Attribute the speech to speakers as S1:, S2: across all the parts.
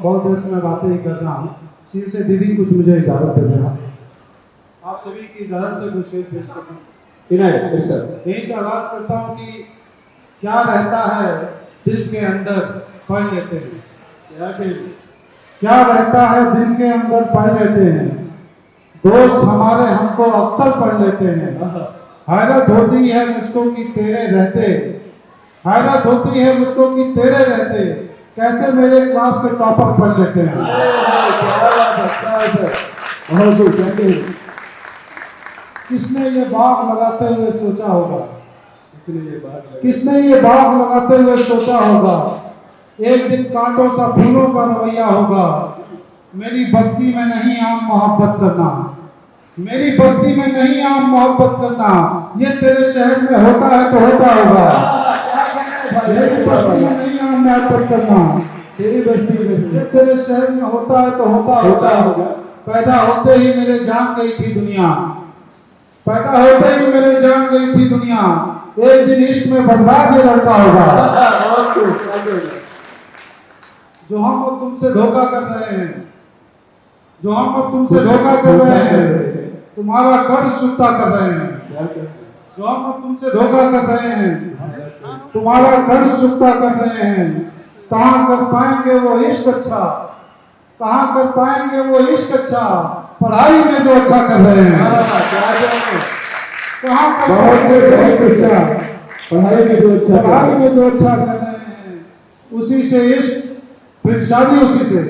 S1: बहुत देर से मैं बातें ही कर रहा हूँ। इसी से दीदी कुछ मुझे इजाज़त दे देना। आप सभी की इजाज़त से कुछ शेर पेश करता हूँ। यही से आगाज़ करता हूँ कि क्या रहता है दिल के अंदर पढ़ लेते हैं। क्या रहता है दिल के अंदर पढ़ लेते हैं। दोस्त हमारे हमको अक्सर पढ़ लेते हैं। हैरत होती है मुझको कि तेरे रहते, हैरत होती है मुझको कि तेरे रहते कैसे मेरे क्लास के टॉपर पढ़ लेते हैं। किसने ये बाग लगाते हुए सोचा होगा, किसने ये बाग लगाते हुए सोचा होगा, एक दिन कांटों सा फूलों का रवैया होगा। मेरी बस्ती में नहीं आम मोहब्बत करना, मेरी बस्ती में नहीं आम मोहब्बत करना, ये तेरे शहर में होता है तो होता होगा। मेरी बस्ती में नहीं आम मोहब्बत करना, तेरी बस्ती में, ये तेरे शहर में होता है तो होता होगा। पैदा होते ही मेरे जान गई थी दुनिया, पैदा होते ही मेरे जान गई थी दुनिया, एक दिन इश्क में बर्बाद ये लड़का होगा। जो हम अब तुमसे धोखा कर रहे हैं, जो हम अब तुमसे धोखा कर रहे हैं, तुम्हारा कर्ज चुकता कर रहे हैं। जो हम अब तुमसे धोखा कर रहे हैं, तुम्हारा कर्ज चुकता कर रहे हैं। कहाँ कर पाएंगे वो इश्क अच्छा, कहाँ कर पाएंगे वो इश्क अच्छा, पढ़ाई में जो अच्छा कर रहे हैं। कहाँ कर पाएंगे वो इश्क अच्छा, पढ़ाई में जो अच्छा, पढ़ाई में जो अच्छा कर रहे हैं। उसी से इश्क फिर शादी, उसी से,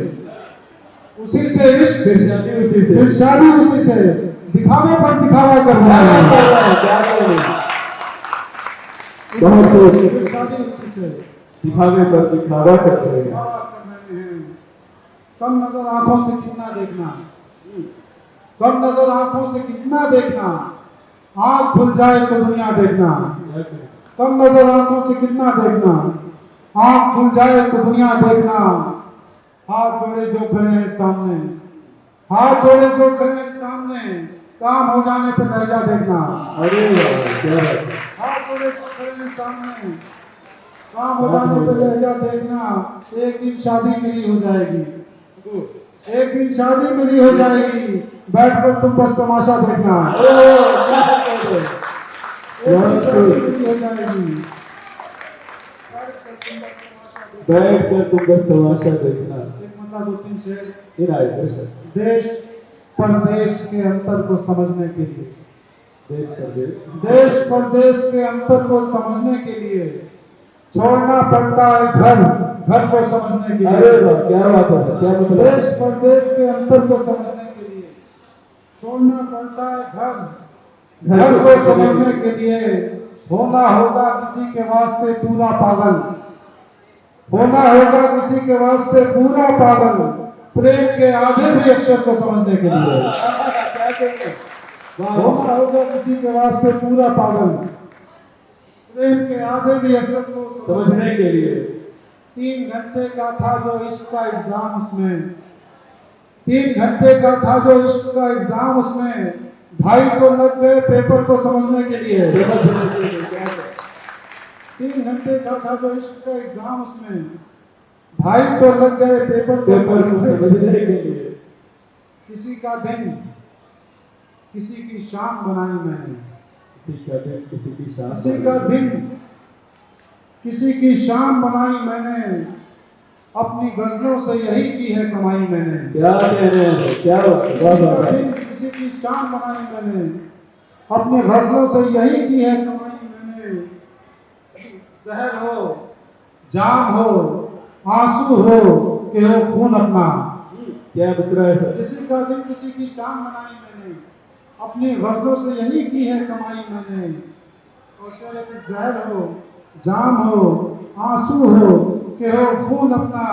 S1: उसी से इश्क फिर शादी, उसी से, फिर शादी उसी से, दिखावे पर दिखावा कर रहे हैं। फिर शादी उसी से, दिखावे पर दिखावा कर रहे हैं। कम नजर आंखों से कितना देखना, कम नजर आंखों से कितना देखना, आंख खुल जाए तो दुनिया देखना। कम नजर आंखों से कितना देखना, आंख खुल जाए तो दुनिया देखना। हाथ जोड़े जो खड़े हैं सामने, हाथ जोड़े जो खड़े हैं सामने, काम हो जाने पे लहजा देखना। अरे हाथ जोड़े जो खड़े हैं सामने, काम हो जाने पे लहजा देखना। एक दिन शादी मेरी हो जाएगी, एक दिन शादी मेरी हो जाएगी, बैठकर तुम बस तमाशा देखना।
S2: बैठ कर तुम बस तमाशा देखना।
S1: एक मतलब दो तीन शेर। देश परदेश के अंतर को समझने के लिए, देश परदेश के अंतर को समझने के लिए छोड़ना पड़ता है घर, घर को समझने के लिए।
S2: अरे क्या बात है, क्या मतलब।
S1: देश परदेश के अंतर को समझने के लिए छोड़ना पड़ता है घर, घर को समझने के लिए होना होगा किसी के वास्ते पूरा पागल, होना होगा किसी के वास्ते पूरा पागल, प्रेम के आधे भी अक्षर को समझने के लिए। होना होगा किसी के वास्ते पूरा पागल, प्रेम के आधे भी अक्षर को
S2: समझने के लिए।
S1: 3 घंटे का था जो इश्क का एग्जाम उसमें, 3 घंटे का था जो इश्क का एग्जाम उसमें, 2.5 तो लग गए पेपर को समझने के लिए। 3 घंटे का था जो इश्क का एग्जाम उसमें, 2.5 तो लग गए पेपर को समझने के लिए। किसी का दिन किसी की शाम बनाई मैंने,
S2: किसी का दिन किसी की शाम,
S1: किसी का दिन किसी की शाम बनाई मैंने, अपनी गजलों से यही की है कमाई मैंने।
S2: क्या कहने हैं, क्या बात।
S1: किसी की शाम बनाई मैंने, अपनी गजलों से यही की है कमाई मैंने। जहर हो जाम हो आंसू हो कि हो खून अपना,
S2: क्या दूसरा है सर।
S1: किसी का दिन किसी की शाम बनाई मैंने, अपनी गजलों से यही की है कमाई मैंने। और शायद जहर हो जाम हो आंसू हो कि हो खून अपना,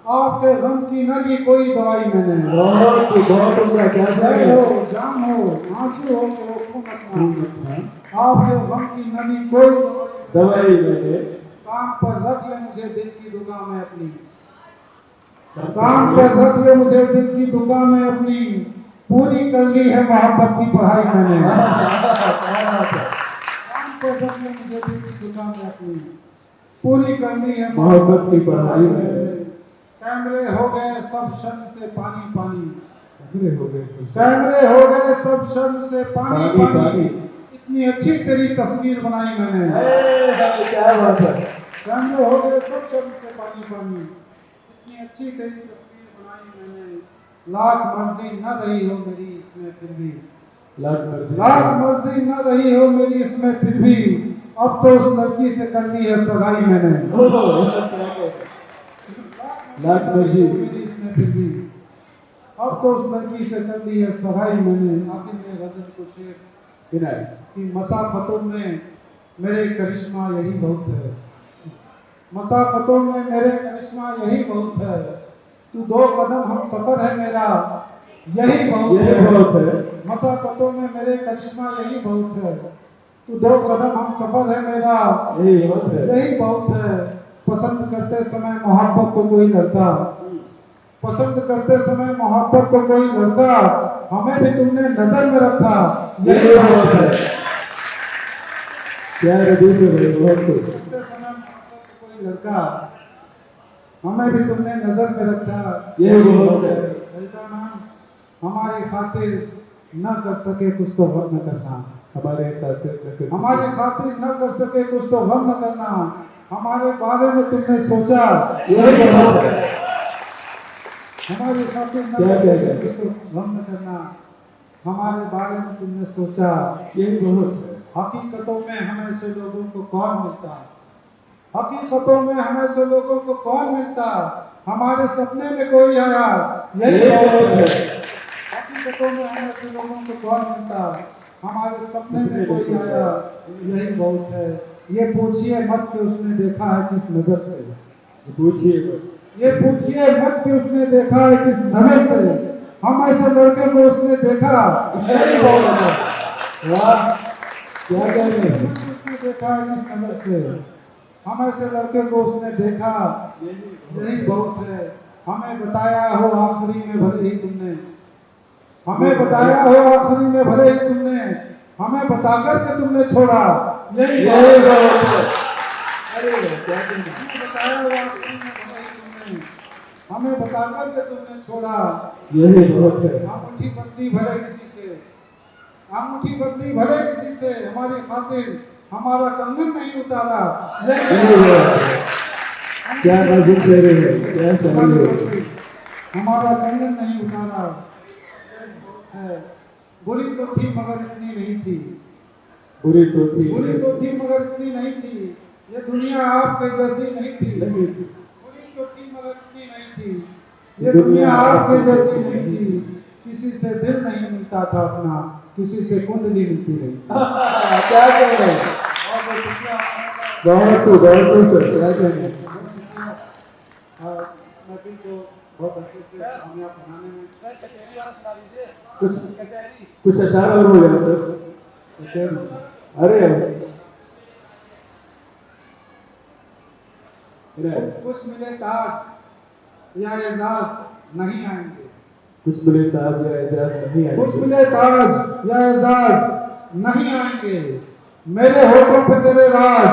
S1: आपके गम की न ली कोई दवाई मैंने।
S2: बहुत उम्दा, क्या
S1: जहर हो जाम हो आंसू हो कि हो खून अपना, आपके गम की न ली कोई
S2: दवाई मैंने।
S1: काम पर रख ले मुझे दिल की दुकान में अपनी, काम पर रख ले मुझे दिल की दुकान में अपनी, पूरी कर ली है मोहब्बत की पढ़ाई मैंने। काम पर रख ले मुझे दिल की दुकान में अपनी, पूरी करनी है
S2: मोहब्बत की पढ़ाई मैंने।
S1: कैमरे हो गए सब शर्म से पानी पानी,
S2: कैमरे हो गए सब
S1: कैमरे हो गए सब शर्म से पानी
S2: पानी
S1: पानी। इतनी अच्छी तेरी तस्वीर बनाई मैंने,
S2: क्या बात है।
S1: कैमरे हो गए सब शर्म से पानी पानी। इतनी अच्छी तेरी तस्वीर बनाई मैंने, लाख मर्जी न रही हो मेरी इसमें फिर भी, लाख मर्जी न रही हो मेरी इसमें फिर भी, अब तो उस लड़की से कर ली है सगाई मैंने।
S2: लाख मर्जी
S1: मेरी इसमें फिर भी, अब तो उस लड़की से कर ली है सगाई मैंने। आखिर में गजल को शेर कि मसाफतों में मेरे करिश्मा यही बहुत है, मसाफतों में मेरे करिश्मा यही बहुत है, तू दो कदम हम सफर है मेरा यही बहुत है। मसाफतों में मेरे करिश्मा यही बहुत है, तू दो कदम हम सफर है मेरा यही बहुत है। पसंद करते समय मोहब्बत को कोई लड़का, पसंद करते समय मोहब्बत को कोई लड़का, हमें भी तुमने नजर में रखा यही बहुत है।
S2: क्या रबी से भाई बहुत कुछ।
S1: करते समय मोहब्बत को कोई लड़का, हमें भी तुमने नजर में रखा
S2: यही बहुत है।
S1: लड़का नाम हमारी खातिर न कर सके कुछ तो गम न करना,
S2: हमारे खातिर
S1: हमारी खातिर न कर सके कुछ तो गम न करना, हमारे बारे में तुमने सोचा
S2: यही बहुत है।
S1: हमारी खातिर न कर सके कुछ तो गम न करना, हमारे बारे में तुमने सोचा
S2: यही बहुत है।
S1: हकीकतों में हमें से लोगों को कौन मिलता, हकीकतों में हमें से लोगों को कौन मिलता, हमारे सपने में कोई आया यही बहुत है। हकीकतों में हमें से लोगों को कौन मिलता, हमारे सपने में कोई आया यही बहुत है। ये पूछिए मत कि उसने देखा है किस नजर से, ये पूछिए मत कि उसने देखा है किस नजर से, हम ऐसे लड़के को उसने देखा यही बहुत है।
S2: वाह क्या कह रहे हैं।
S1: उसने देखा है किस नजर से, हम ऐसे लड़के को उसने देखा यही बहुत है। हमें बताया हो आखिरी में भले ही तुमने, हमें बताया हो आखिरी में भले ही तुमने, हमें बताकर के तुमने छोड़ा यही बहुत है।
S2: अरे क्या
S1: बताया हो आखिरी में भले ही तुमने, हमें बताकर के तुमने छोड़ा
S2: यही बहुत है।
S1: अंगूठी बदली भले किसी से, अंगूठी बदली भले किसी से, हमारी खातिर हमारा कंगन नहीं उतारा
S2: यही बहुत है। क्या नाजुक शेर है, क्या शायरी है।
S1: हमारा कंगन नहीं उतारा है। बुरी तो थी मगर इतनी नहीं थी,
S2: बुरी तो थी
S1: मगर इतनी नहीं थी, ये दुनिया आपके जैसी नहीं थी। बुरी तो थी मगर इतनी नहीं थी, ये दुनिया आपके जैसी नहीं थी। किसी से दिल नहीं मिलता था अपना, किसी से कुंडली मिलती नहीं।
S2: क्या कह रहे हैं। बहुत सर क्या कह रहे हैं।
S1: इस नबी को बहुत अच्छे से कामयाब बनाने में
S2: कुछ अशार और हो गया सर। अरे
S1: कुछ मिले ताज या एजाज नहीं आएंगे,
S2: कुछ मिले ताज या एजाज नहीं आएंगे,
S1: कुछ मिले ताज या एजाज नहीं आएंगे, मेरे होठों पे तेरे राज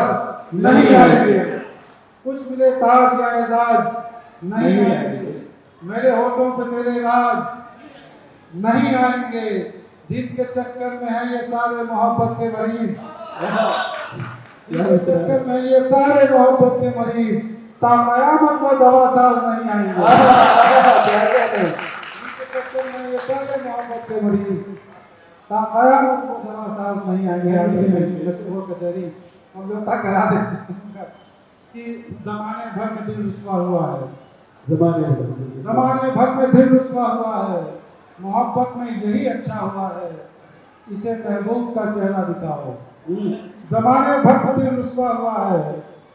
S1: नहीं आएंगे। कुछ मिले ताज या एजाज नहीं आएंगे, मेरे होठों पे तेरे राज नहीं आएंगे। जिनके चक्कर में है ये सारे मोहब्बत के मरीज, जिनके चक्कर में ये सारे मोहब्बत के मरीज, ताक़यामत को दवा साज नहीं आएंगे। जिनके चक्कर में ये सारे मोहब्बत के मरीज, ताक़यामत को दवा साज नहीं आएंगे। आखिर में वो कचहरी समझौता करा देते कि जमाने भर में दिल रुस्वा हुआ है, जमाने भर में दिल रुस्वा हुआ है, मोहब्बत में यही अच्छा हुआ है, इसे महबूब का चेहरा दिखाओ। जमाने भर में दिल रुस्वा हुआ है,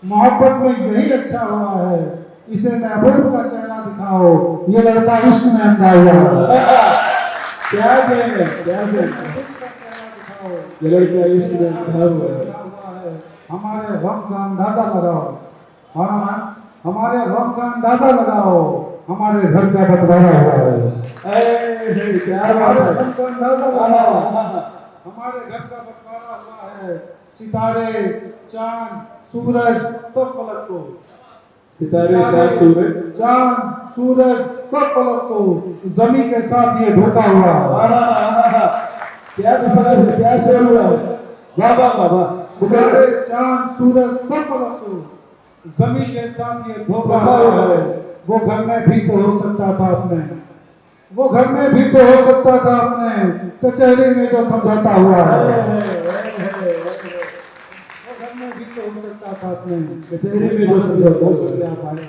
S1: मोहब्बत में यही अच्छा हुआ है, इसे महबूब का चेहरा दिखाओ। ये लड़का इश्क में अंधा हुआ है।
S2: क्या कहेंगे, क्या कहेंगे। ये लड़का इश्क में अंधा हुआ है।
S1: हमारे गम का अंदाजा लगाओ, और हमारे गम का अंदाजा लगाओ, हमारे घर का बंटवारा हुआ है।
S2: क्या बात है।
S1: गम का अंदाजा लगाओ, हमारे घर का बंटवारा हुआ है। सितारे, चांद, सूरज सब फलक को
S2: सितारे चांद सूरज
S1: चांद सूरज सब पलक तो जमी के साथ ये धोखा हुआ।
S2: क्या मिसाल है, क्या शेर हुआ है। वाह वाह वाह वाह।
S1: सितारे चांद सूरज सब पलक तो जमी के साथ ये धोखा हुआ है। वो घर में भी तो हो सकता था अपने, वो घर में भी तो हो सकता था अपने कचहरी में जो समझौता हुआ है। वो घर में भी तो हो सकता था अपने
S2: कचहरी में जो समझौता हुआ है।
S1: शुक्रिया भाई।